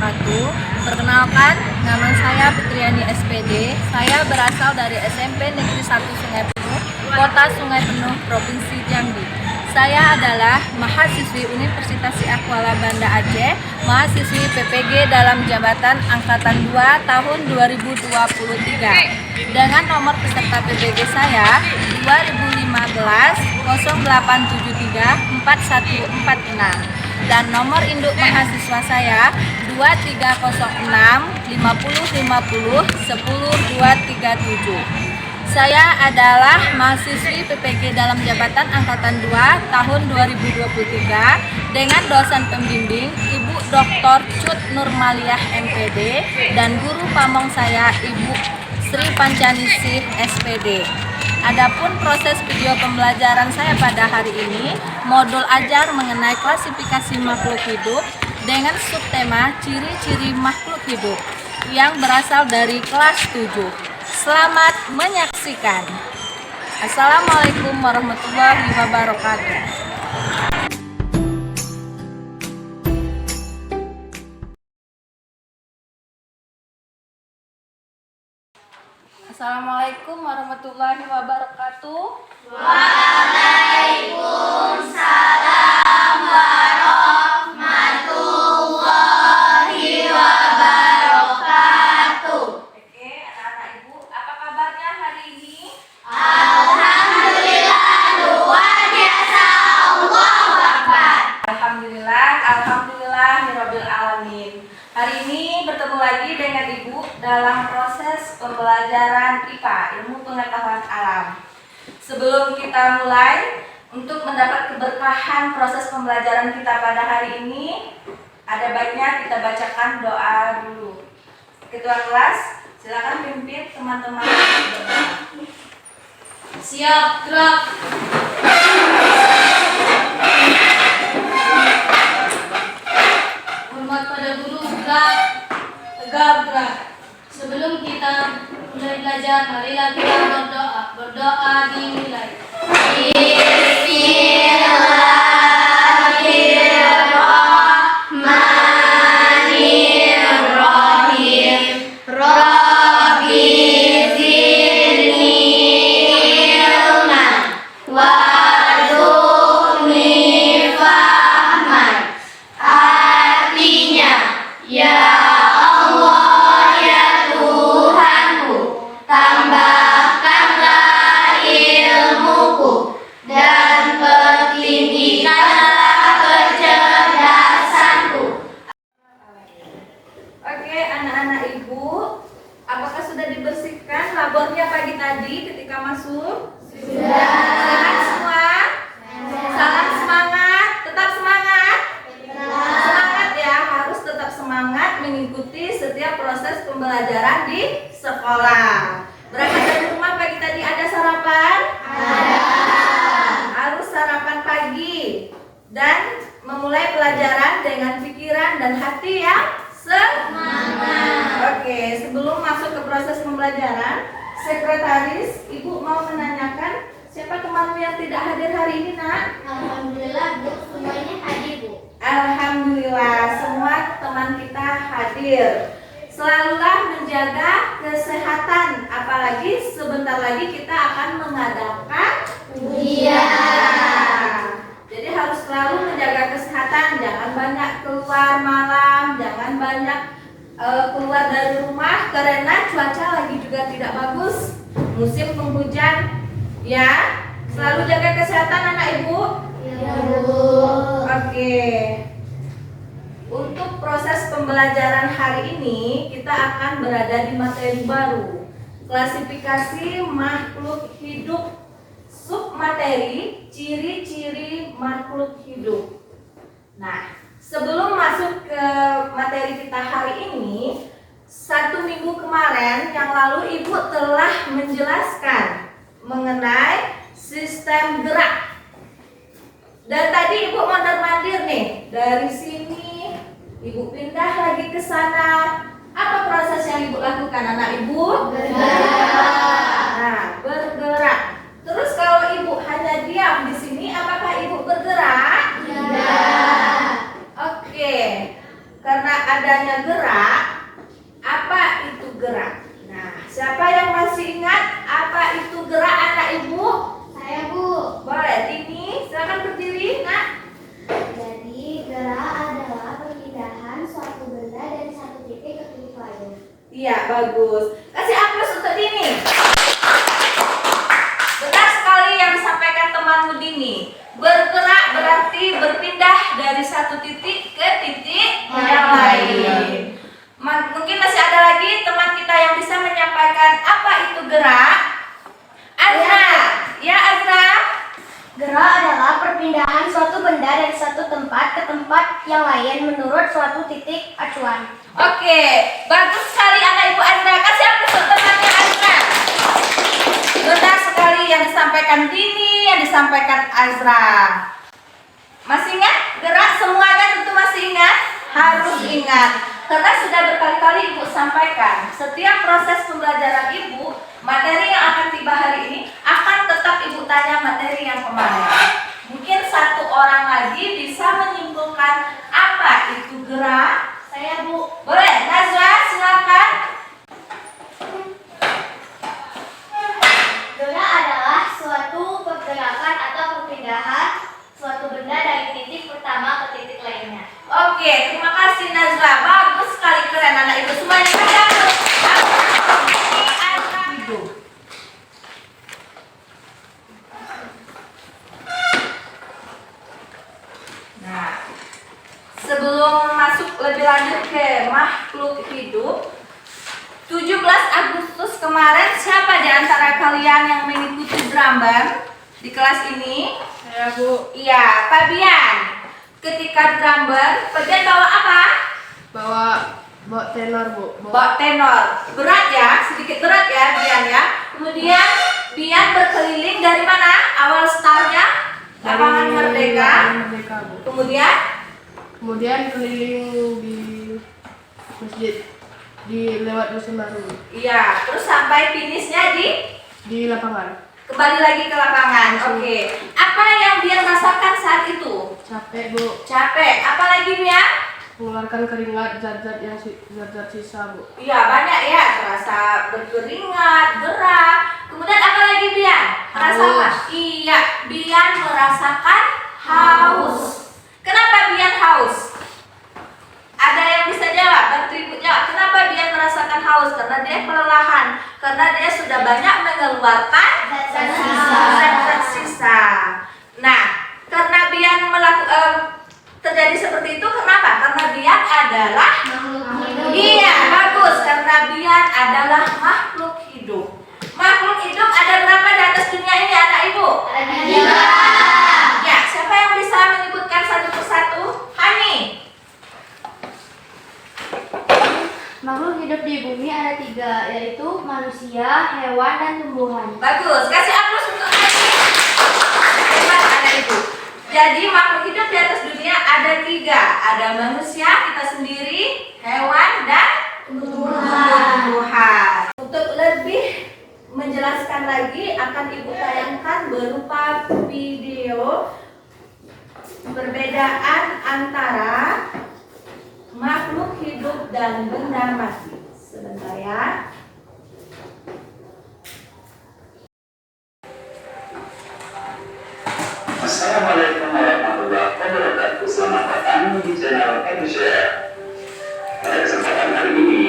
wabarakatuh. Perkenalkan, nama saya Fitriani SPD. Saya berasal dari SMP Negeri 1 Sungai Penuh, Kota Sungai Penuh, Provinsi Jambi. Saya adalah mahasiswi Universitas Syahkuala Banda Aceh, mahasiswi PPG dalam jabatan Angkatan 2 tahun 2023. Dengan nomor peserta PPG saya 2015 0873 4146 dan nomor induk mahasiswa saya 2306 5050 10237. Saya adalah mahasiswi PPG dalam jabatan Angkatan 2 tahun 2023 dengan dosen pembimbing Ibu Dr. Cut Nurmaliah MPD dan guru pamong saya Ibu Sri Pancanisih SPD. Adapun proses video pembelajaran saya pada hari ini, modul ajar mengenai klasifikasi makhluk hidup dengan subtema ciri-ciri makhluk hidup yang berasal dari kelas 7. Selamat menyaksikan. Assalamualaikum warahmatullahi wabarakatuh. Assalamualaikum warahmatullahi wabarakatuh. Waalaikumsalam warahmatullahi wabarakatuh. Oke, anak-anak ibu, apa kabarnya hari ini? Alhamdulillah, luar biasa. Allahu Akbar. Alhamdulillahirabbil alamin. Hari ini bertemu lagi dengan Ibu dalam proses pembelajaran IPA, ilmu pengetahuan alam. Sebelum kita mulai, untuk mendapat keberkahan proses pembelajaran kita pada hari ini, ada baiknya kita bacakan doa dulu. Ketua kelas, silakan pimpin teman-teman berdoa. Siap, gerak. Hormat pada guru, gerak. Tegap, gerak. Sebelum kita mulai belajar, marilah kita berdoa. Berdoa dimulai. Bismillahirrahmanirrahim. Rabbi zidni ilman warzuqni fahman. Artinya, ya Allah, ya Tuhanku, tambahkanlah ilmuku dan pertinggikanlah kecerdasanku. Oke, anak-anak ibu, apakah sudah dibersihkan labornya pagi tadi ketika masuk? Sudah. Sehat semua? Salam semangat, tetap semangat. Semangat ya, harus tetap semangat mengikuti setiap proses pembelajaran di sekolah. Berangkat dari rumah pagi tadi ada sarapan? Ada. Harus sarapan pagi dan memulai pelajaran dengan pikiran dan hati yang semangat. Oke, sebelum masuk ke proses pembelajaran, sekretaris, Ibu mau menanyakan siapa temanmu yang tidak hadir hari ini, Nak? Alhamdulillah, Bu, semuanya hadir, Bu. Alhamdulillah, semua teman kita hadir. Selalulah menjaga kesehatan, apalagi sebentar lagi kita akan mengadakan ujian. Jadi harus selalu menjaga kesehatan, jangan banyak keluar malam, jangan banyak keluar dari rumah karena cuaca lagi juga tidak bagus, musim penghujan. Ya, selalu jaga kesehatan anak ibu. Ya, Bu. Oke. Untuk proses pembelajaran hari ini kita akan berada di materi baru, klasifikasi makhluk hidup, submateri ciri-ciri makhluk hidup. Nah, sebelum masuk ke materi kita hari ini, 1 minggu kemarin yang lalu Ibu telah menjelaskan mengenai sistem gerak. Dan tadi Ibu mondar-mandir nih, dari sini Ibu pindah lagi ke sana. Apa proses yang Ibu lakukan anak Ibu? Bergerak. Nah, bergerak. Terus kalau Ibu hanya diam di sini, apakah Ibu bergerak? Tidak. Oke. Karena adanya gerak Iya, bagus. Kasih aplaus untuk Dini. Benar sekali yang disampaikan temanmu Dini. Bergerak berarti berpindah dari satu titik ke titik yang lain. Mungkin masih ada lagi teman kita yang bisa menyampaikan apa itu gerak. Azra, ya Azra. Gerak adalah perpindahan suatu benda dari satu tempat ke tempat yang lain menurut suatu titik acuan. Oke, bagus sekali anak ibu Azra. Kasih aplaus untuk temannya Azra. Benar sekali yang disampaikan Dini, yang disampaikan Azra. Masih ingat? Gerak semuanya tentu masih ingat? Harus ingat. Karena sudah berkali-kali ibu sampaikan, setiap proses pembelajaran ibu, materi yang akan tiba hari ini akan tetap ibu tanya materi yang kemarin. Mungkin satu orang lagi bisa menyimpulkan apa itu gerak. Saya Bu. Boleh, Nazwa silakan. Gerak adalah suatu pergerakan atau perpindahan suatu benda dari titik pertama ke titik lainnya. Oke, terima kasih Nazwa. Bagus sekali, keren anak ibu semuanya. Nah, sebelum masuk lebih lanjut ke makhluk hidup, 17 Agustus kemarin siapa di antara kalian yang mengikuti drum band di kelas ini? Saya Bu, Iya, Pak Bian. Ketika drum band, Pak Bian bawa apa? bawa tenor Bu. Bawa tenor. Berat ya, sedikit berat ya Bian ya. Kemudian Bian berkeliling dari mana? Awal startnya Lapangan Merdeka. Merdeka Bu. Kemudian Keliling di masjid, di lewat Dusun Baru, iya, terus sampai finishnya di lapangan. kembali lagi ke lapangan. Oke. Apa yang Bian rasakan saat itu? Capek Bu, Capek. Apalagi Bian? mengeluarkan keringat, zat-zat sisa Bu. Iya, banyak ya, terasa berkeringat, gerak. Kemudian apa lagi Bian? Merasa apa? Haus. Iya, Bian merasakan haus. Kenapa Bian haus? Ada yang bisa jawab? Bantu ibu jawab. Kenapa Bian merasakan haus? Karena dia kelelahan. Karena dia sudah banyak mengeluarkan zat-zat sisa. Nah, karena Bian terjadi seperti itu, kenapa? Karena Bian adalah iya, bagus. Karena Bian adalah makhluk hidup. Makhluk hidup ada berapa di atas dunia ini, anak ibu? Ya, siapa yang bisa menyebutkan satu persatu? Hani. Makhluk hidup di bumi ada 3, yaitu manusia, hewan, dan tumbuhan. Bagus. Kasih aplaus untuk Hani. Hebat anak ibu. Jadi makhluk hidup di atas dunia ada 3. Ada manusia, kita sendiri, hewan, dan tumbuhan. Untuk lebih menjelaskan lagi akan ibu tayangkan berupa video perbedaan antara makhluk hidup dan benda mati. Sebentar ya. Assalamualaikum warahmatullahi wabarakatuh. Selamat datang di channel EduShare. Pada kesempatan hari ini,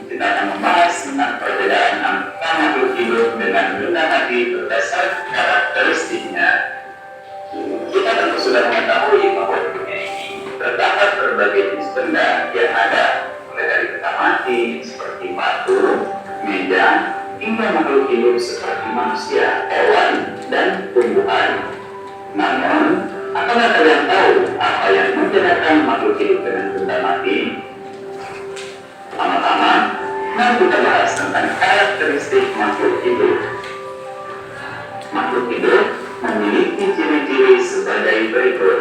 kita akan membahas tentang perbedaan antara makhluk hidup dengan benda mati berdasar karakteristiknya. Kita tentu sudah mengetahui bahwa di dunia ini terdapat berbagai jenis benda yang ada, mulai dari benda mati seperti batu, meja, hingga makhluk hidup seperti manusia, hewan, dan tumbuhan. Namun, apakah kalian tahu apa yang membedakan makhluk hidup dengan benda mati? Pertama-tama, mari kita bahas tentang karakteristik makhluk hidup. Makhluk hidup memiliki ciri-ciri sebagai berikut.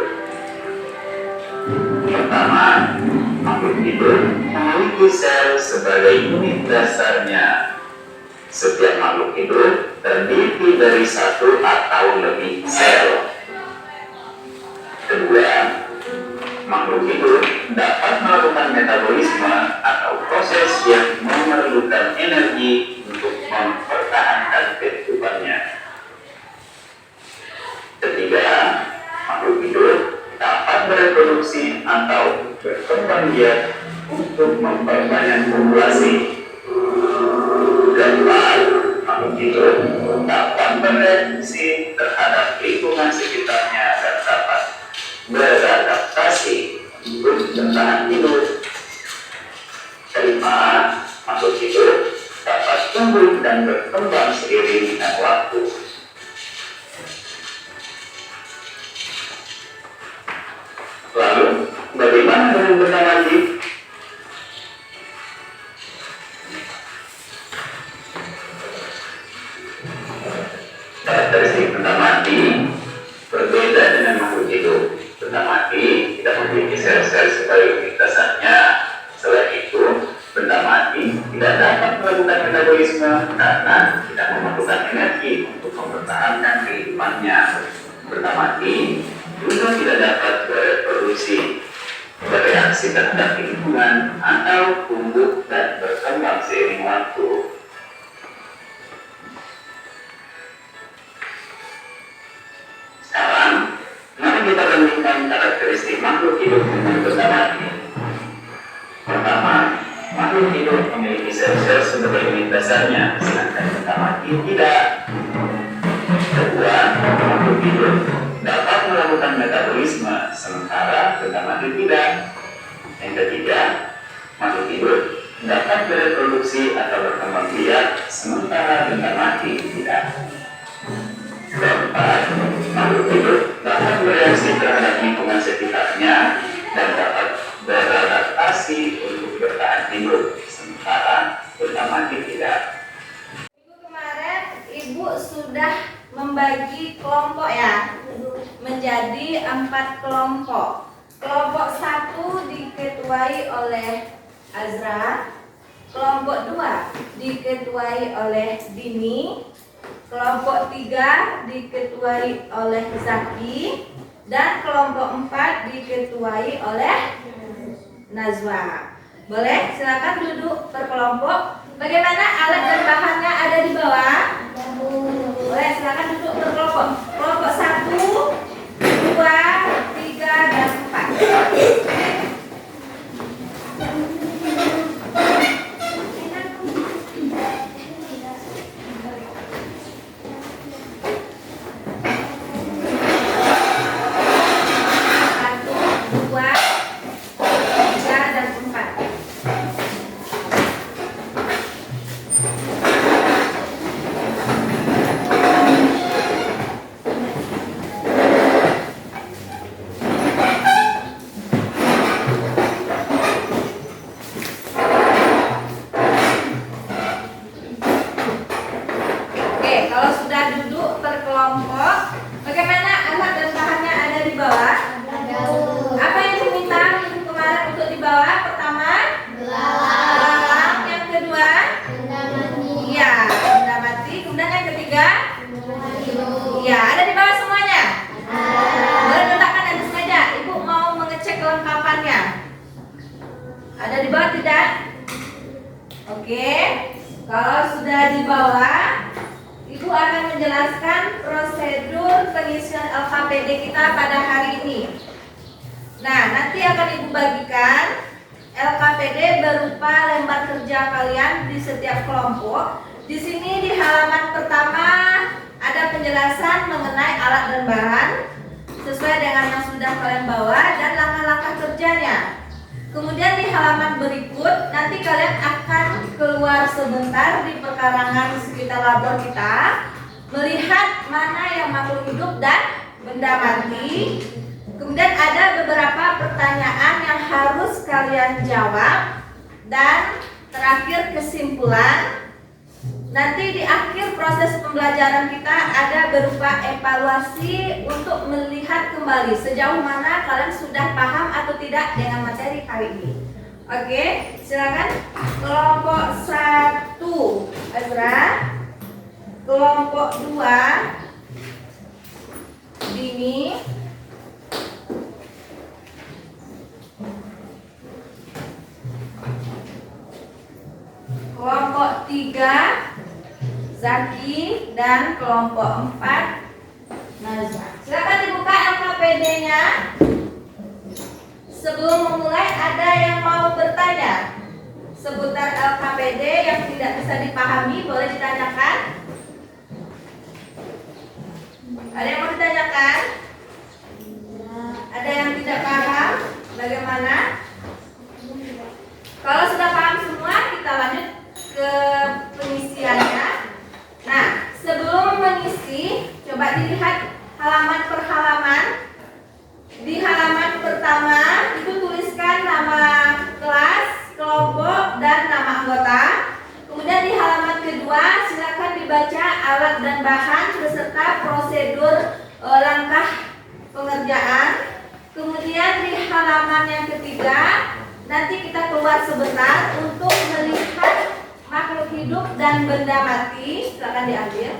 Pertama, makhluk hidup memiliki sel sebagai unit dasarnya. Setiap makhluk hidup terdiri dari 1 atau lebih sel. Kedua, makhluk hidup dapat melakukan metabolisme atau proses yang memerlukan energi untuk mempertahankan kehidupannya. Ketiga, makhluk hidup dapat bereproduksi atau berkembang biak untuk memperbanyak populasi. bertahan hidup. Kelima, makhluk hidup dapat tumbuh dan berkembang seiring dengan waktu. Lalu, bagaimana dengan benda mati? Karakteristik benda mati berbeda dengan makhluk hidup. Benda mati tidak memiliki sel-sel sebagai lintasannya. Selain itu, benda mati tidak dapat melakukan metabolisme karena tidak memerlukan energi untuk mempertahankan kehidupannya. Benda mati juga tidak dapat bereproduksi, bereaksi terhadap lingkungan, atau tumbuh dan berkembang seiring waktu. Sekarang, mari kita bandingkan karakteristik makhluk hidup dengan benda mati. Pertama, makhluk hidup memiliki sel-sel sebagai lintasannya, sedangkan benda mati tidak. Kedua, makhluk hidup dapat melakukan metabolisme, sementara benda mati tidak. Yang ketiga, makhluk hidup dapat bereproduksi atau berkembang biak, sementara benda mati tidak. Keempat, makhluk hidup dapat bereaksi terhadap lingkungan sekitarnya dan dapat beradaptasi untuk bertahan hidup, sementara benda mati tidak. Minggu kemarin Ibu sudah membagi kelompok ya menjadi 4 kelompok. Kelompok 1 diketuai oleh Azra, kelompok 2 diketuai oleh Dini, kelompok 3 diketuai oleh Zaki, dan kelompok 4 diketuai oleh Nazwa. Boleh, silakan duduk per kelompok. Bagaimana alat dan bahannya ada di bawah? Boleh, silakan duduk per kelompok. Kelompok 1, 2, 3, dan 4. Ada di bawah tidak? Oke. Kalau sudah di bawah, Ibu akan menjelaskan prosedur pengisian LKPD kita pada hari ini. Nah, nanti akan Ibu bagikan LKPD berupa lembar kerja kalian di setiap kelompok. Di sini di halaman pertama ada penjelasan mengenai alat dan bahan sesuai dengan yang sudah kalian bawa dan langkah-langkah kerjanya. Kemudian di halaman berikut nanti kalian akan keluar sebentar di pekarangan sekitar labor kita, melihat mana yang makhluk hidup dan benda mati. Kemudian ada beberapa pertanyaan yang harus kalian jawab, dan terakhir kesimpulan. Nanti di akhir proses pembelajaran kita ada berupa evaluasi untuk melihat kembali sejauh mana kalian sudah paham atau tidak dengan materi hari ini. Oke, silakan. Kelompok 1 Azra, kelompok 2 Dini, kelompok 3 Zaki, dan kelompok 4 Nazwa. Silakan dibuka LKPD-nya. Sebelum memulai, ada yang mau bertanya seputar LKPD yang tidak bisa dipahami, boleh ditanyakan. Ada yang mau ditanyakan? Ada yang tidak paham? Bagaimana? dilihat halaman per halaman. Di halaman pertama itu tuliskan nama kelas, kelompok, dan nama anggota. Kemudian di halaman kedua silakan dibaca alat dan bahan beserta prosedur langkah pengerjaan. Kemudian di halaman yang ketiga nanti kita keluar sebentar untuk melihat makhluk hidup dan benda mati. Silakan diambil.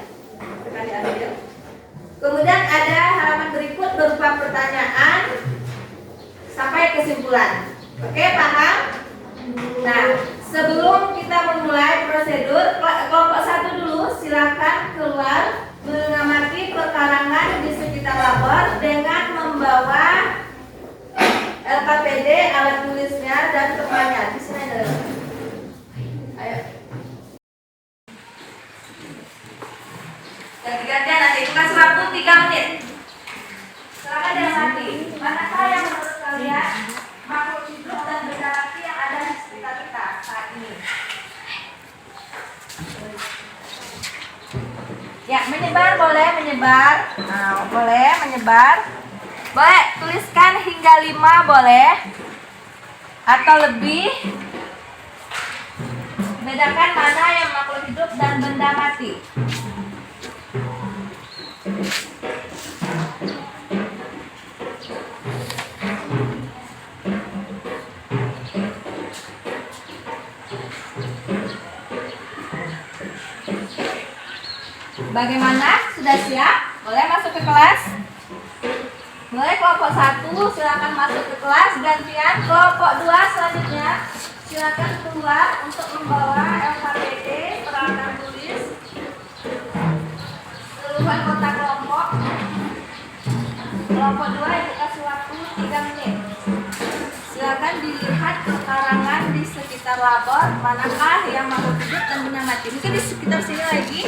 Kemudian ada halaman berikut berupa pertanyaan sampai kesimpulan. Oke, paham? Nah, sebelum kita memulai prosedur, kelompok 1 dulu silakan keluar mengamati perkarangan di sekitar labor dengan membawa LKPD, alat tulisnya, dan temannya. Di sini ada. Ayo. Ganti-gantian nanti kasih waktu 3 menit. Silakan diamati. Manakah yang menurut kalian makhluk hidup dan benda mati yang ada di sekitar kita saat ini? Ya, menyebar boleh menyebar. Nah, boleh menyebar. Boleh tuliskan hingga 5 boleh atau lebih. Bedakan mana yang makhluk hidup dan benda mati. Bagaimana? Sudah siap? Boleh masuk ke kelas? Boleh kelompok 1 silakan masuk ke kelas. Gantian kelompok 2 selanjutnya silakan keluar untuk membawa LKPD, peralatan tulis, seluruh anggota kelompok. Kelompok 2 itu kasih waktu 3 menit. Silakan dilihat perkarangan di sekitar labor manakah yang makhluk hidup dan benda mati. Mungkin di sekitar sini lagi.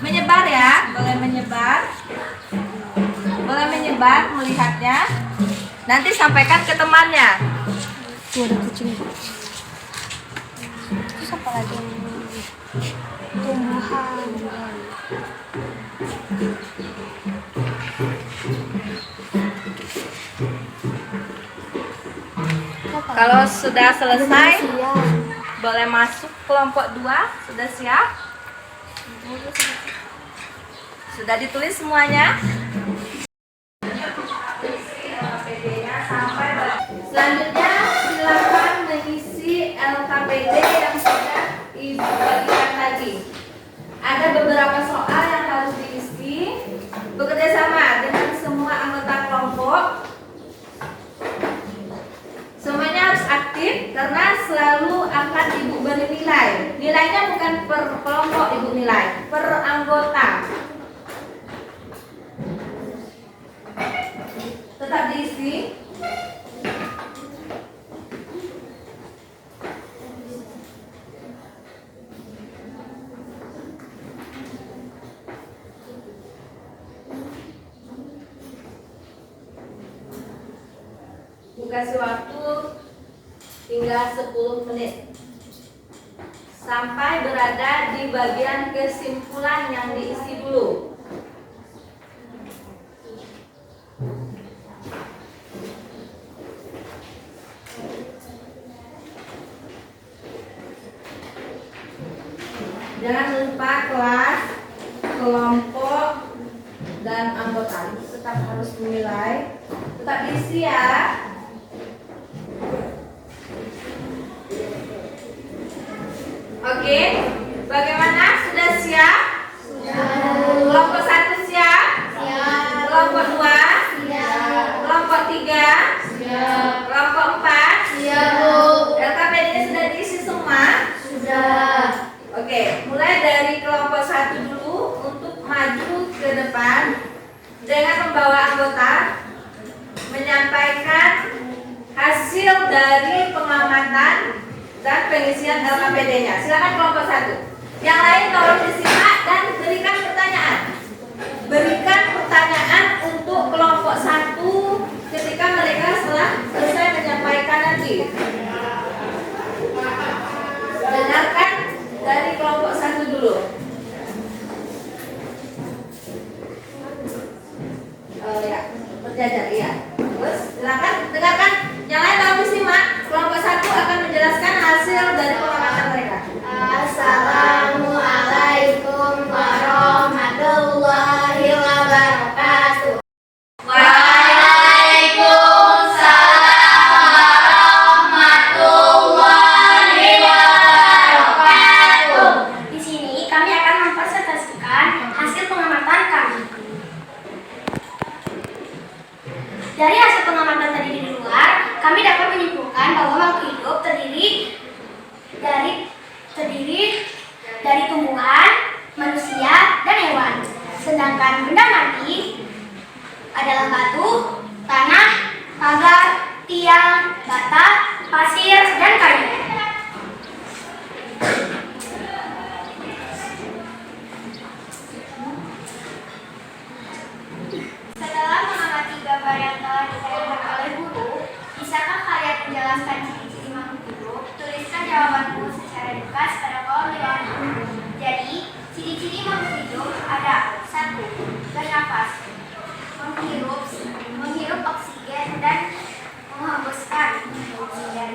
Menyebar ya, boleh menyebar. Boleh menyebar melihatnya. Nanti sampaikan ke temannya. Tuh ada kucing. Terus apa lagi? Tumbuhan. Kalau sudah selesai, boleh masuk kelompok 2. Sudah siap? Sudah ditulis semuanya? Selanjutnya silakan mengisi LKPD yang sudah ibu bagikan tadi. Ada beberapa soal yang harus diisi. Bekerja sama dengan semua anggota kelompok. Semuanya harus aktif karena selalu akan ibu beri nilai. Nilainya bukan per kelompok ibu nilai, per anggota. Tetap diisi. Dikasih waktu hingga 10 menit sampai berada di bagian kesimpulan yang diisi dulu. Jangan lupa kelas, kelompok, dan anggota tetap harus menilai. Tetap diisi ya. Oke, bagaimana? Sudah siap? Kelompok 1 siap? Kelompok 2? Kelompok 3? Kelompok 4? LKPD sudah diisi semua? Oke, mulai dari kelompok 1 dulu untuk maju ke depan dengan membawa anggota menyampaikan hasil dari pengamatan dan pengisian LKPD-nya. Silakan kelompok 1. Yang lain tolong disimak dan berikan pertanyaan. Berikan pertanyaan untuk kelompok 1 ketika mereka setelah selesai menyampaikan nanti. Dengarkan dari kelompok 1 dulu. terdiri dari tumbuhan, manusia, dan hewan. Sedangkan benda mati adalah batu, tanah, pagar, tiang, bata, pasir, dan kayu. Setelah mengamati gambar yang telah ditayangkan oleh guru, bisakah kalian menjelaskan ciri-ciri makhluk hidup? Tuliskan jawabanmu secara ringkas pada kolom di bawah ini. Jadi, ciri-ciri makhluk hidup ada: 1. Bernafas, menghirup oksigen dan menghembuskan oksigen.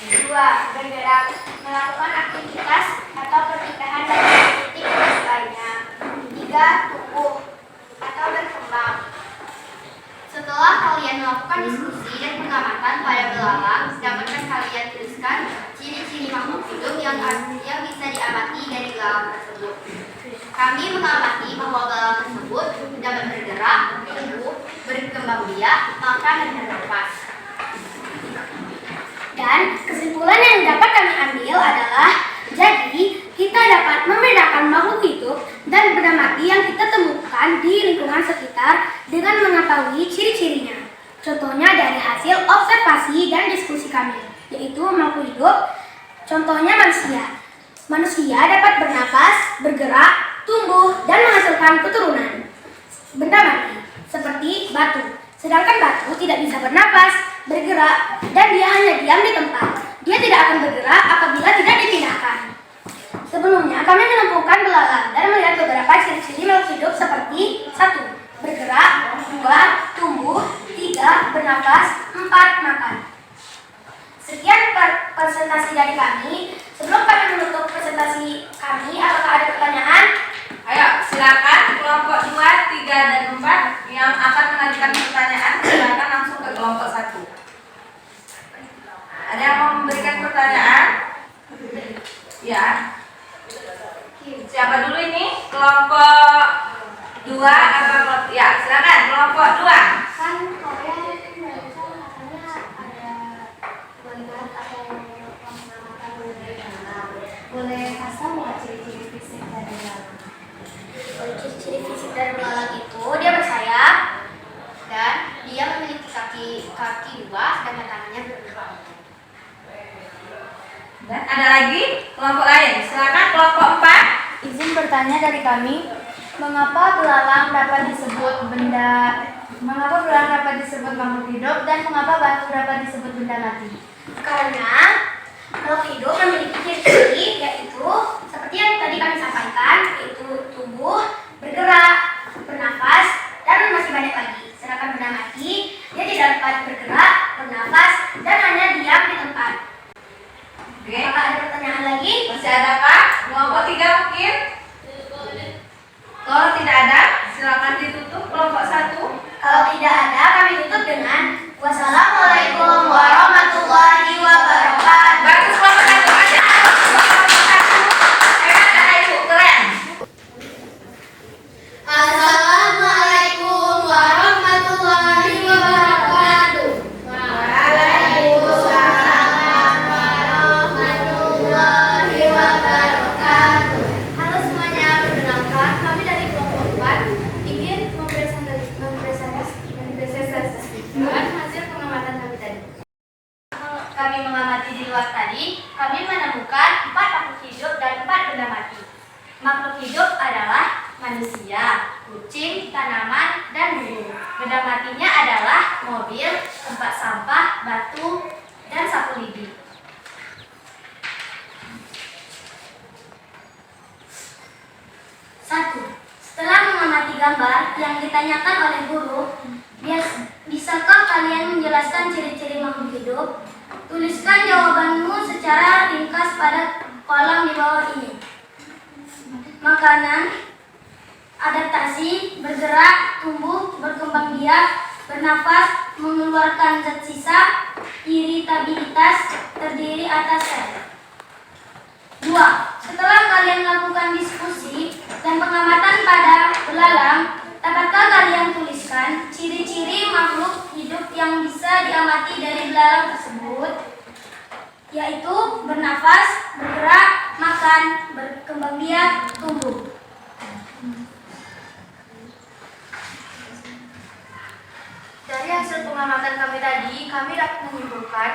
2. Bergerak, melakukan aktivitas atau pernikahan dari titik ke titik lainnya. 3. Tumbuh atau berkembang. Setelah kalian melakukan diskusi dan pengamatan pada belalang, dapatkah kalian tuliskan ciri-ciri makhluk hidup yang bisa diamati dari belalang tersebut? Kami mengamati bahwa belalang tersebut dapat bergerak, tumbuh, berkembang biak, makan, dan bernafas. Dan kesimpulan yang dapat kami ambil adalah, jadi kita dapat membedakan makhluk hidup dan benda mati yang kita temukan di lingkungan sekitar dengan mengetahui ciri-cirinya. Contohnya dari hasil observasi dan diskusi kami, yaitu makhluk hidup, contohnya manusia. Manusia dapat bernafas, bergerak, tumbuh, dan menghasilkan keturunan. Benda mati, seperti batu. Sedangkan batu tidak bisa bernafas, bergerak, dan dia hanya diam di tempat. Dia tidak akan bergerak apabila tidak dipindahkan. Sebelumnya, kami menemukan belalang dan melihat beberapa ciri-ciri makhluk hidup seperti 1. Bergerak, 2. Tumbuh, 3. Bernafas, 4. Makan. Sekian presentasi dari kami. Sebelum kami menutup presentasi kami, apakah ada pertanyaan? Ayo, silakan kelompok 2, 3, dan 4 yang akan mengajukan pertanyaan, silakan langsung ke kelompok 1. Ada yang mau memberikan pertanyaan? Ya. Siapa dulu ini? Kelompok 2 atau ya, silakan kelompok 2. Kan Korea barusan katanya ada melihat atau mengamatan mengenai belalang. Boleh kasih nggak ciri-ciri fisik dari belalang? Ciri-ciri fisik dari belalang itu dia bersayap dan dia memiliki kaki 2 sedangkan tangannya berdua. Dan ada lagi kelompok lain. Silakan kelompok 4. Izin bertanya dari kami, mengapa belalang dapat disebut makhluk hidup dan mengapa batu dapat disebut benda mati? Karena makhluk hidup memiliki ciri-ciri yaitu seperti yang tadi kami sampaikan, yaitu tumbuh, bergerak, bernafas, dan masih banyak lagi. Sedangkan benda mati, dia tidak dapat bergerak, bernafas, dan hanya diam di tempat. Oke. Apakah ada pertanyaan lagi? Masih ada Pak? Kelompok 3 mungkin? Kalau tidak ada, silakan ditutup kelompok 1. Kalau tidak ada, kami tutup dengan wassalamualaikum warahmatullahi wabarakatuh. Bagus kelompok 1 aja. Kelompok 1. Hebat ada Ibu, keren. Assalamualaikum warahmatullahi wabarakatuh. Waalaikumsalam warahmatullahi wabarakatuh. Halo semuanya, perkenalkan kami dari kelompok 4 ingin mempresentasikan hasil pengamatan kami tadi. Kami mengamati di luar tadi, kami menemukan 4 makhluk hidup dan 4 benda mati. Makhluk hidup adalah manusia, kucing, tanaman, dan burung. Benda matinya adalah mobil, tempat sampah, batu, dan sapu lidi. 1. Setelah mengamati gambar yang ditanyakan oleh guru, bisakah kalian menjelaskan ciri-ciri makhluk hidup? Tuliskan jawabanmu secara ringkas pada kolom di bawah ini. Makanan, adaptasi, bergerak, tumbuh, berkembang biak, bernafas, mengeluarkan zat sisa, iritabilitas, terdiri atas sel. 2. Setelah kalian melakukan diskusi dan pengamatan pada belalang, dapatkah kalian tuliskan ciri-ciri makhluk hidup yang bisa diamati dari belalang tersebut? Yaitu bernafas, bergerak, akan berkembang biak, tumbuh. Dari hasil pengamatan kami tadi, kami dapat menyimpulkan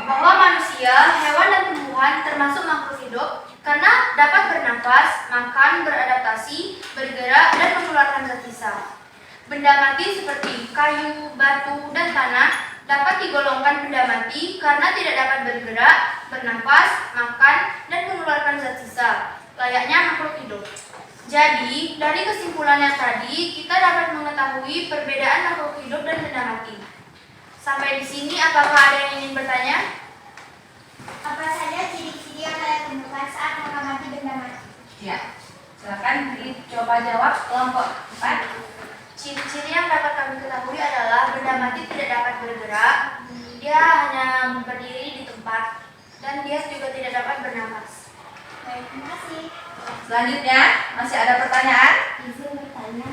bahwa manusia, hewan, dan tumbuhan termasuk makhluk hidup karena dapat bernafas, makan, beradaptasi, bergerak, dan mengeluarkan zat sisa. Benda mati seperti kayu, batu, dan tanah dapat digolongkan benda mati karena tidak dapat bergerak, bernafas, makan, dan mengeluarkan zat sisa, layaknya makhluk hidup. Jadi, dari kesimpulan yang tadi, kita dapat mengetahui perbedaan makhluk hidup dan benda mati. Sampai di sini, apakah ada yang ingin bertanya? Apa saja ciri-ciri yang kalian temukan saat mengamati benda mati? Ya, silakan dicoba jawab kelompok 4. Ciri-ciri yang dapat kami ketahui adalah benda mati tidak dapat bergerak, dia hanya berdiri di tempat, dan dia juga tidak dapat bernafas. Baik, terima kasih. Selanjutnya, masih ada pertanyaan? Izin bertanya,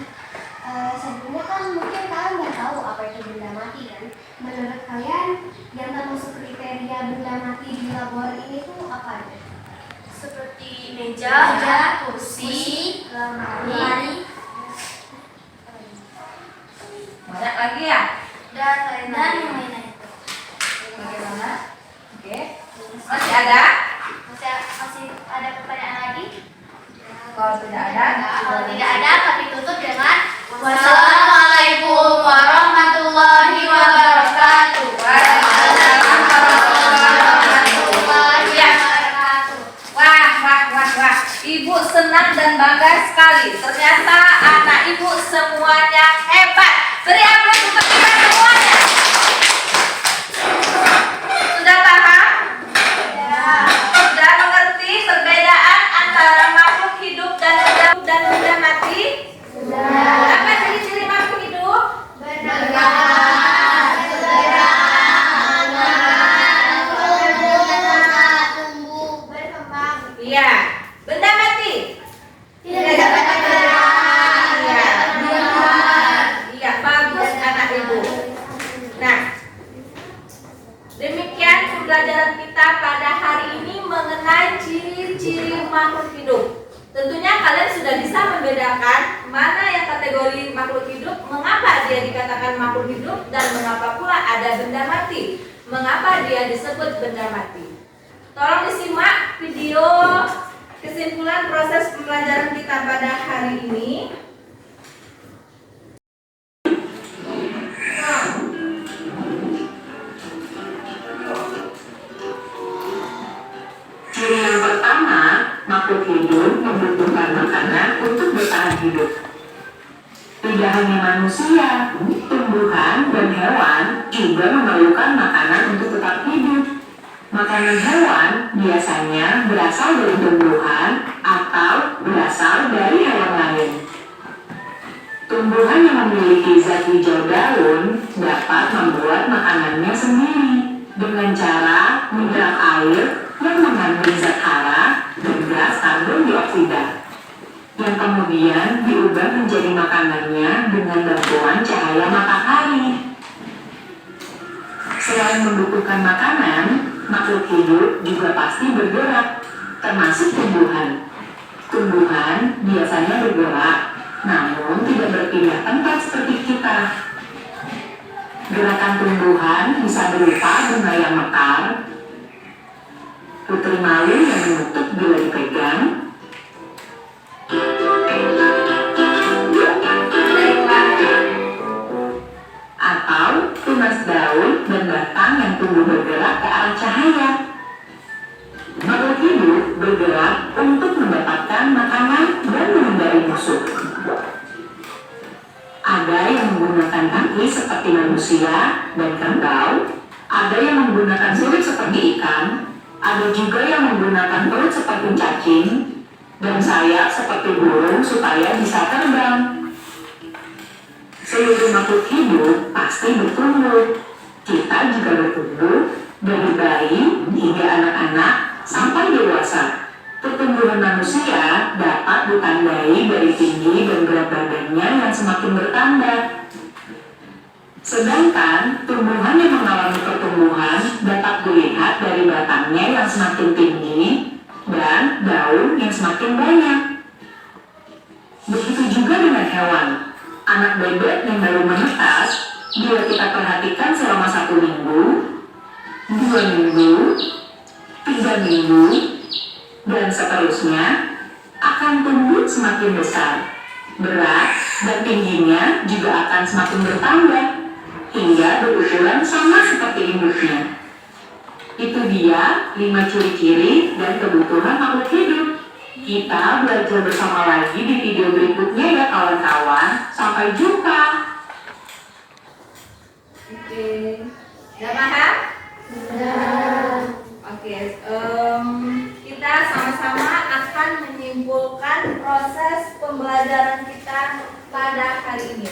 sebelumnya kan mungkin kalian nggak tahu apa itu benda mati kan? Menurut kalian yang termasuk kriteria benda mati di labor ini tuh apa aja? Seperti meja, kursi, lemari, Banyak lagi ya? dan Dan lain-lain. yang lain-lain. Bagaimana? Oke. Masih ada? Masih ada pertanyaan lagi? Kalau tidak ada, Kalau tidak ada, kami tutup dengan wassalamualaikum warahmatullahi wabarakatuh. Wah. Ibu senang dan bangga sekali. Ternyata anak ibu semuanya hebat. Beri aplaus untuk kita semuanya. Sudah paham? Sudah mengerti perbedaan antara makhluk hidup dan benda mati? Apa ciri-ciri makhluk hidup? Tumbuh, berkembang. Iya. Benda mati? Tidak dapat bergerak. Iya, bagus anak ibu. Nah, demikian pembelajaran kita pada hari ini mengenai ciri-ciri makhluk hidup. Tentunya kalian sudah bisa membedakan mana yang kategori makhluk hidup, mengapa dia dikatakan makhluk hidup, dan mengapa pula ada benda mati. Mengapa dia disebut benda mati. Tolong disimak video kesimpulan proses pembelajaran kita pada hari ini. Ciri yang pertama, makhluk hidup membutuhkan makanan untuk bertahan hidup. Tidak hanya manusia, tumbuhan dan hewan juga memerlukan makanan untuk tetap hidup. Makanan hewan biasanya berasal dari tumbuhan atau berasal dari hewan lain. Tumbuhan yang memiliki zat hijau daun dapat membuat makanannya sendiri dengan cara menyerap air yang mengandung zat hara dan gas karbon dioksida, yang kemudian diubah menjadi makanannya dengan bantuan cahaya matahari. Selain membutuhkan makanan, makhluk hidup juga pasti bergerak, termasuk tumbuhan. Tumbuhan biasanya bergerak, namun tidak berpindah tempat seperti kita. Gerakan tumbuhan bisa berupa bunga yang mekar, putri malu yang menutup bila dipegang, atau tunas daun dan batang yang tumbuh bergerak ke arah cahaya. Makhluk hidup bergerak untuk mendapatkan makanan dan menghindari musuh. Ada yang menggunakan kaki seperti manusia dan kerbau, ada yang menggunakan sirip seperti ikan, ada juga yang menggunakan perut seperti cacing, dan sayap seperti burung supaya bisa terbang. Seluruh makhluk hidup pasti bertumbuh. Kita juga bertumbuh, dari bayi hingga anak-anak sampai dewasa. Pertumbuhan manusia dapat ditandai dari tinggi dan berat badannya yang semakin bertambah. Sedangkan tumbuhan yang mengalami pertumbuhan dapat dilihat dari batangnya yang semakin tinggi dan daun semakin banyak. Begitu juga dengan hewan. Anak bebek yang baru menetas, bila kita perhatikan selama 1 minggu, 2 minggu, 3 minggu, dan seterusnya, akan tumbuh semakin besar. Berat dan tingginya juga akan semakin bertambah, hingga berukuran sama seperti induknya. Itu dia 5 ciri-ciri dan kebutuhan makhluk hidup. Kita belajar bersama lagi di video berikutnya ya kawan-kawan. Sampai jumpa. Oke, udah paham? Sudah. Oke, kita sama-sama akan menyimpulkan proses pembelajaran kita pada hari ini.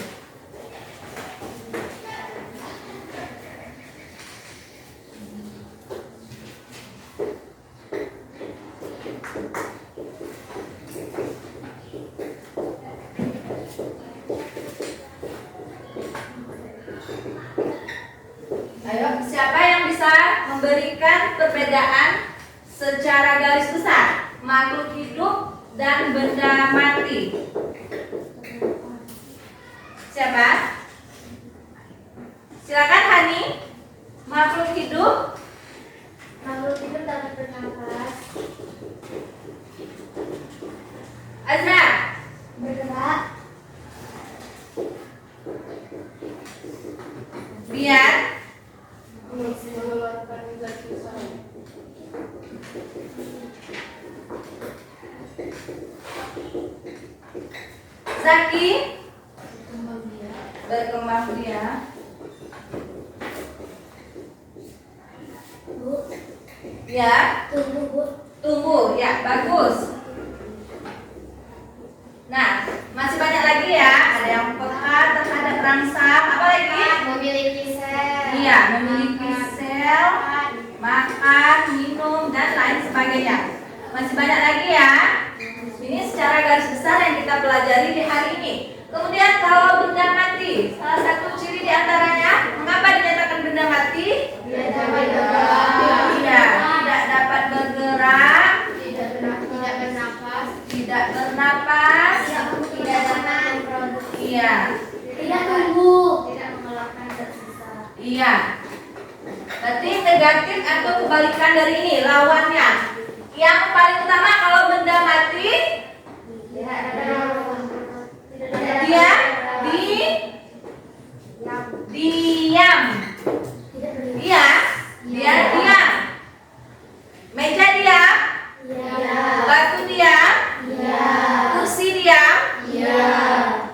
Ayo, siapa yang bisa memberikan perbedaan secara garis besar makhluk hidup dan benda mati? Siapa? Silakan Hani. Makhluk hidup. Makhluk hidup dapat bernafas, Azra. bergerak, Biar. Mengeluarkan zat besar. Zaki. Berkembang biak. Bu, Ya. tumbuh, Bu. Tumbuh, ya, bagus. Nah, masih banyak lagi ya. Ada yang peka terhadap rangsang. Apa lagi? Memiliki sel. Iya, memiliki sel, makan, minum, dan lain sebagainya. Masih banyak lagi ya. Ini secara garis besar yang kita pelajari di hari ini. Kemudian kalau benda mati, salah satu ciri diantaranya, mengapa dinyatakan benda mati? Tidak dapat bergerak. Tidak dapat bergerak, Tidak bernafas. tidak bernapas, Tidak dapat memproduksi. iya, Tidak tumbuh. Tidak mengeluarkan zat sisa. iya. Berarti negatif atau kebalikan dari ini, lawannya. Yang paling utama kalau benda mati, Tidak ada. dia diam. Tidak bernafas. Iya, dia diam. Meja diam, Iya. batu diam, Iya. kursi diam. Iya.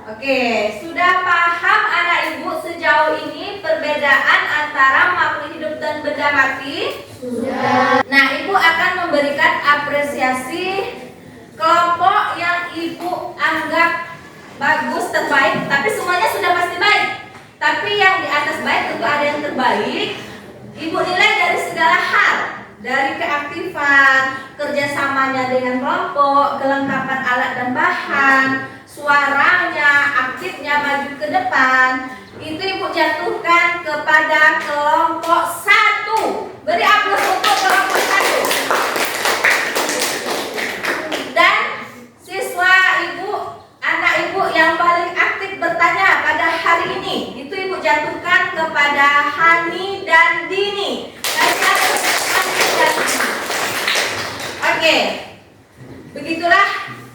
Oke, sudah paham anak ibu sejauh ini perbedaan antara makhluk hidup dan benda mati? Sudah. Nah, ibu akan memberikan apresiasi kelompok yang ibu anggap bagus, terbaik, tapi semuanya sudah pasti baik. Tapi yang di atas baik tentu ada yang terbaik. Ibu nilai dari segala hal, dari keaktifan, kerjasamanya dengan kelompok, kelengkapan alat dan bahan, suaranya, aktifnya maju ke depan. Itu ibu jatuhkan kepada kelompok 1. Beri aplaus untuk kelompok 1. Dan siswa ibu, anak ibu yang paling aktif bertanya pada hari ini, itu ibu jatuhkan kepada Hani dan Dini. Kasih aplaus Hani dan Dini. Oke, begitulah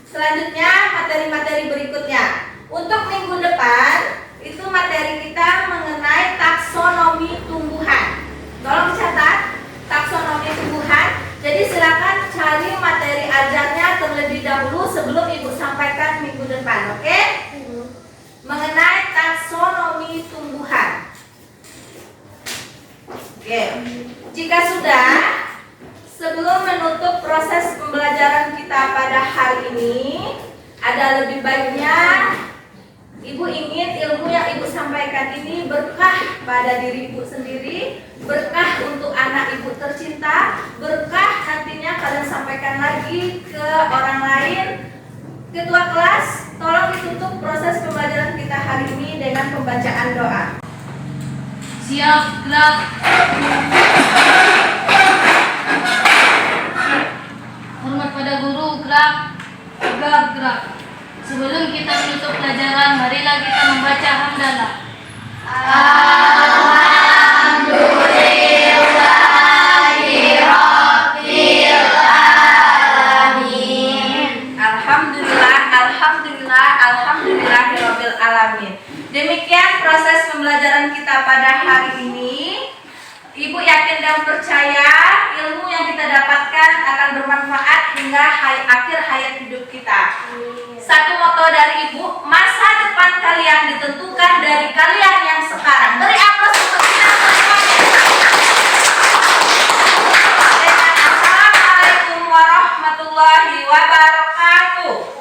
selanjutnya materi-materi berikutnya. Untuk minggu depan itu materi kita mengenai taksonomi tumbuhan. Tolong catat taksonomi tumbuhan. Jadi silakan cari materi ajarnya terlebih dahulu sebelum ibu sampaikan minggu depan, oke? Mengenai taksonomi tumbuhan. Oke, jika sudah, sebelum menutup proses pembelajaran kita pada hari ini, ada lebih baiknya ibu ingin ilmu yang ibu sampaikan ini berkah pada diri ibu sendiri, berkah untuk anak ibu tercinta, berkah nantinya kalian sampaikan lagi ke orang lain. Ketua kelas, tolong ditutup proses pembelajaran kita hari ini dengan pembacaan doa. Siap, gerak. Hormat pada guru, gerak. Gerak. Sebelum kita menutup pelajaran, marilah kita membaca hamdalah. Alhamdulillahirabbil alamin. Demikian proses pembelajaran kita pada hari ini. Ibu yakin dan percaya ilmu yang kita dapatkan akan bermanfaat hingga akhir hayat hidup kita. Satu moto dari Ibu, masa depan kalian ditentukan dari kalian yang sekarang. Beri aplaus untuk kita semuanya. Assalamualaikum warahmatullahi wabarakatuh.